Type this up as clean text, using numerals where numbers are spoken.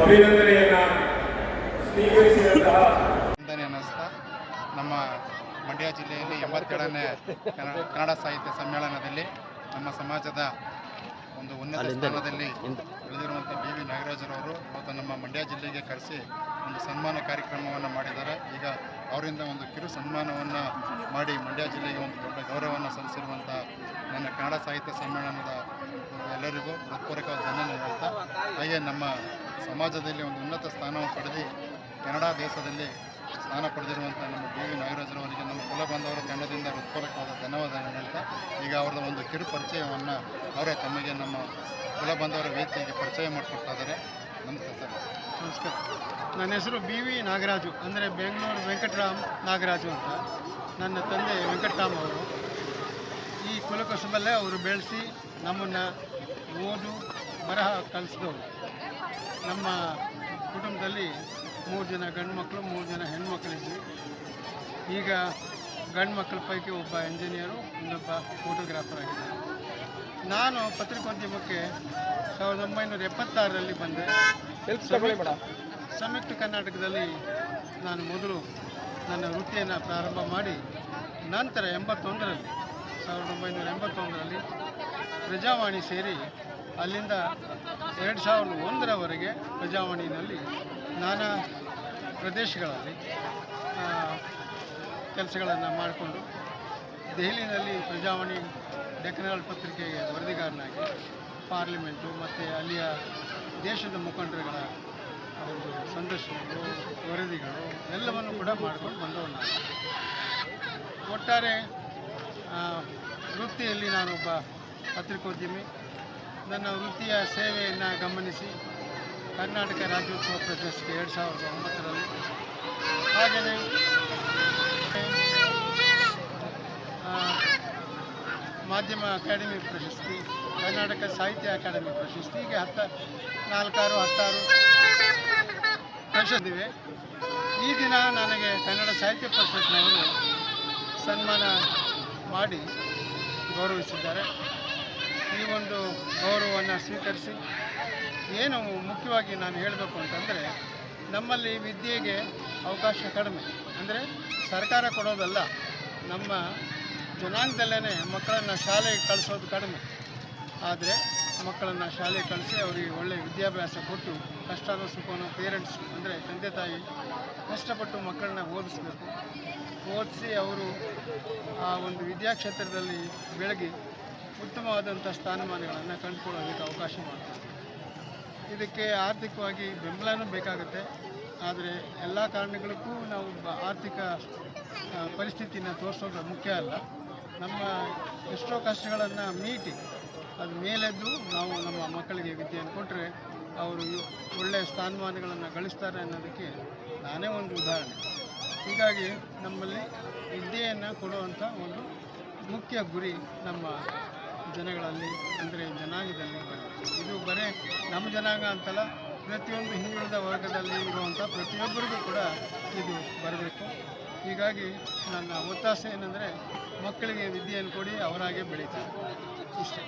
ಅಭಿನಂದನೆಯನ್ನು ಸ್ವೀಕರಿಸಿದಂತಹ ಅನ್ನಿಸ್ತಾ ನಮ್ಮ ಮಂಡ್ಯ ಜಿಲ್ಲೆಯಲ್ಲಿ 82ನೇ ಕನ್ನಡ ಸಾಹಿತ್ಯ ಸಮ್ಮೇಳನದಲ್ಲಿ ನಮ್ಮ ಸಮಾಜದ ಒಂದು ಉನ್ನತ ಸ್ಥಾನದಲ್ಲಿ ಬೆಳೆದಿರುವಂಥ ಬಿ ವಿ ನಾಗರಾಜರವರು ಮತ್ತು ನಮ್ಮ ಮಂಡ್ಯ ಜಿಲ್ಲೆಗೆ ಕರೆಸಿ ಒಂದು ಸನ್ಮಾನ ಕಾರ್ಯಕ್ರಮವನ್ನು ಮಾಡಿದ್ದಾರೆ. ಈಗ ಅವರಿಂದ ಒಂದು ಕಿರು ಸನ್ಮಾನವನ್ನು ಮಾಡಿ ಮಂಡ್ಯ ಜಿಲ್ಲೆಗೆ ಒಂದು ದೊಡ್ಡ ಗೌರವವನ್ನು ಸಲ್ಲಿಸಿರುವಂಥ ನನ್ನ ಕನ್ನಡ ಸಾಹಿತ್ಯ ಸಮ್ಮೇಳನದ ಎಲ್ಲರಿಗೂ ಹೃತ್ಪೂರ್ವಕವಾದ ಧನ್ಯವಾದ ಹೇಳ್ತಾ, ಹಾಗೆ ನಮ್ಮ ಸಮಾಜದಲ್ಲಿ ಒಂದು ಉನ್ನತ ಸ್ಥಾನವನ್ನು ಪಡೆದು ಕೆನಡಾ ದೇಶದಲ್ಲಿ ಸ್ಥಾನ ಪಡೆದಿರುವಂಥ ನಮ್ಮ ಬಿ ವಿ ನಾಗರಾಜರವರಿಗೆ ನಮ್ಮ ಕುಲ ಬಾಂಧವರ ತಂಡದಿಂದ ಹೃತ್ಪೂರ್ವಕವಾದ ಧನ್ಯವಾದಗಳನ್ನು ಹೇಳ್ತಾ, ಈಗ ಅವ್ರದ್ದು ಒಂದು ಕಿರು ಪರಿಚಯವನ್ನು ಅವರೇ ತಮಗೆ ನಮ್ಮ ಕುಲ ಬಾಂಧವರ ವೇದಿಕೆಗೆ ಪರಿಚಯ ಮಾಡಿಕೊಡ್ತಾ ಇದ್ದಾರೆ. ನಮಸ್ತೆ ಸರ್. ನಮಸ್ಕಾರ. ನನ್ನ ಹೆಸರು ಬಿ ವಿ ನಾಗರಾಜು, ಅಂದರೆ ಬೆಂಗಳೂರು ವೆಂಕಟರಾಮ್ ನಾಗರಾಜು ಅಂತ. ನನ್ನ ತಂದೆ ವೆಂಕಟರಾಮ್ ಅವರು. ಈ ಕುಲಕಸುಬಲ್ಲೇ ಅವರು ಬೆಳೆಸಿ ನಮ್ಮನ್ನು ಓದು ಬರಹ ಕಲಿಸಿದವರು. ನಮ್ಮ ಕುಟುಂಬದಲ್ಲಿ 3 ಜನ ಗಂಡು ಮಕ್ಕಳು, 3 ಜನ ಹೆಣ್ಮಕ್ಳಿದ್ವಿ. ಈಗ ಗಂಡು ಮಕ್ಕಳ ಪೈಕಿ ಒಬ್ಬ ಇಂಜಿನಿಯರು, ಇನ್ನೊಬ್ಬ ಫೋಟೋಗ್ರಾಫರ್ ಆಗಿದ್ದಾರೆ. ನಾನು ಪತ್ರಿಕೋದ್ಯಮಕ್ಕೆ 1976ರಲ್ಲಿ ಬಂದೆ. ಸಂಯುಕ್ತ ಕರ್ನಾಟಕದಲ್ಲಿ ನಾನು ಮೊದಲು ನನ್ನ ವೃತ್ತಿಯನ್ನು ಪ್ರಾರಂಭ ಮಾಡಿ, ನಂತರ 1981ರಲ್ಲಿ ಪ್ರಜಾವಾಣಿ ಸೇರಿ ಅಲ್ಲಿಂದ 2001ರವರೆಗೆ ಪ್ರಜಾವಾಣಿಯಲ್ಲಿ ನಾನಾ ಪ್ರದೇಶಗಳಲ್ಲಿ ಕೆಲಸಗಳನ್ನು ಮಾಡಿಕೊಂಡು ದೆಹಲಿಯಲ್ಲಿ ಪ್ರಜಾವಾಣಿ ಡೆಕ್ಕನ್ ಪತ್ರಿಕೆಗೆ ವರದಿಗಾರನಾಗಿ ಪಾರ್ಲಿಮೆಂಟು ಮತ್ತು ಅಲ್ಲಿಯ ದೇಶದ ಮುಖಂಡರುಗಳ ಒಂದು ಸಂದರ್ಶನಗಳು, ವರದಿಗಳು ಎಲ್ಲವನ್ನು ಕೂಡ ಮಾಡ್ಕೊಂಡು ಬಂದವರು ನಾನು. ಒಟ್ಟಾರೆ ವೃತ್ತಿಯಲ್ಲಿ ನಾನೊಬ್ಬ ಪತ್ರಿಕೋದ್ಯಮಿ. ನನ್ನ ವೃತ್ತಿಯ ಸೇವೆಯನ್ನು ಗಮನಿಸಿ ಕರ್ನಾಟಕ ರಾಜ್ಯೋತ್ಸವ ಪ್ರಶಸ್ತಿ 2009ರಲ್ಲಿ, ಹಾಗೆಯೇ ಮಾಧ್ಯಮ ಅಕಾಡೆಮಿ ಪ್ರಶಸ್ತಿ, ಕರ್ನಾಟಕ ಸಾಹಿತ್ಯ ಅಕಾಡೆಮಿ ಪ್ರಶಸ್ತಿ, ಹೀಗೆ 16 ಪ್ರಶಸ್ತಿವೆ. ಈ ದಿನ ನನಗೆ ಕನ್ನಡ ಸಾಹಿತ್ಯ ಪರಿಷತ್ನವರು ಸನ್ಮಾನ ಮಾಡಿ ಗೌರವಿಸಿದ್ದಾರೆ. ಈ ಒಂದು ಗೌರವವನ್ನು ಸ್ವೀಕರಿಸಿ ಏನು ಮುಖ್ಯವಾಗಿ ನಾನು ಹೇಳಬೇಕು ಅಂತಂದರೆ, ನಮ್ಮಲ್ಲಿ ವಿದ್ಯೆಗೆ ಅವಕಾಶ ಕಡಿಮೆ. ಅಂದರೆ ಸರ್ಕಾರ ಕೊಡೋದಲ್ಲ, ನಮ್ಮ ಜನಾಂಗದಲ್ಲೇ ಮಕ್ಕಳನ್ನು ಶಾಲೆಗೆ ಕಳಿಸೋದು ಕಡಿಮೆ. ಆದರೆ ಮಕ್ಕಳನ್ನು ಶಾಲೆಗೆ ಕಳಿಸಿ ಅವರಿಗೆ ಒಳ್ಳೆಯ ವಿದ್ಯಾಭ್ಯಾಸ ಕೊಟ್ಟು, ಕಷ್ಟನೋ ಸುಖನೋ ಪೇರೆಂಟ್ಸ್ ಅಂದರೆ ತಂದೆ ತಾಯಿ ಕಷ್ಟಪಟ್ಟು ಮಕ್ಕಳನ್ನ ಓದಿಸ್ಬೇಕು. ಓದಿಸಿ ಅವರು ಆ ಒಂದು ವಿದ್ಯಾಕ್ಷೇತ್ರದಲ್ಲಿ ಬೆಳಗಿ ಉತ್ತಮವಾದಂಥ ಸ್ಥಾನಮಾನಗಳನ್ನು ಕಂಡುಕೊಳ್ಳೋದಕ್ಕೆ ಅವಕಾಶ ಮಾಡ್ತಾರೆ. ಇದಕ್ಕೆ ಆರ್ಥಿಕವಾಗಿ ಬೆಂಬಲನೂ ಬೇಕಾಗುತ್ತೆ. ಆದರೆ ಎಲ್ಲ ಕಾರಣಗಳಿಗೂ ನಾವು ಆರ್ಥಿಕ ಪರಿಸ್ಥಿತಿನ ತೋರಿಸೋದು ಮುಖ್ಯ ಅಲ್ಲ. ನಮ್ಮ ಎಷ್ಟೋ ಕಷ್ಟಗಳನ್ನು ಮೀಟಿ ಅದು ಮೇಲೆದ್ದು ನಾವು ನಮ್ಮ ಮಕ್ಕಳಿಗೆ ವಿದ್ಯೆಯನ್ನು ಕೊಟ್ಟರೆ ಅವರು ಒಳ್ಳೆಯ ಸ್ಥಾನಮಾನಗಳನ್ನು ಗಳಿಸ್ತಾರೆ ಅನ್ನೋದಕ್ಕೆ ನಾನೇ ಒಂದು ಉದಾಹರಣೆ. ಹೀಗಾಗಿ ನಮ್ಮಲ್ಲಿ ವಿದ್ಯೆಯನ್ನು ಕೊಡುವಂಥ ಒಂದು ಮುಖ್ಯ ಗುರಿ ನಮ್ಮ ಜನಗಳಲ್ಲಿ, ಅಂದರೆ ಜನಾಂಗದಲ್ಲಿ ಬರುತ್ತೆ. ಇದು ಬರೀ ನಮ್ಮ ಜನಾಂಗ ಅಂತಲ್ಲ, ಪ್ರತಿಯೊಂದು ಹಿಂದುಳಿದ ವರ್ಗದಲ್ಲಿ ಇರುವಂಥ ಪ್ರತಿಯೊಬ್ಬರಿಗೂ ಕೂಡ ಇದು ಬರಬೇಕು. ಹೀಗಾಗಿ ನನ್ನ ಒತ್ತಾಸೆ ಏನಂದರೆ, ಮಕ್ಕಳಿಗೆ ವಿದ್ಯೆಯನ್ನು ಕೊಡಿ, ಅವರಾಗೆ ಬೆಳೀತಾರೆ. ಇಷ್ಟೇ.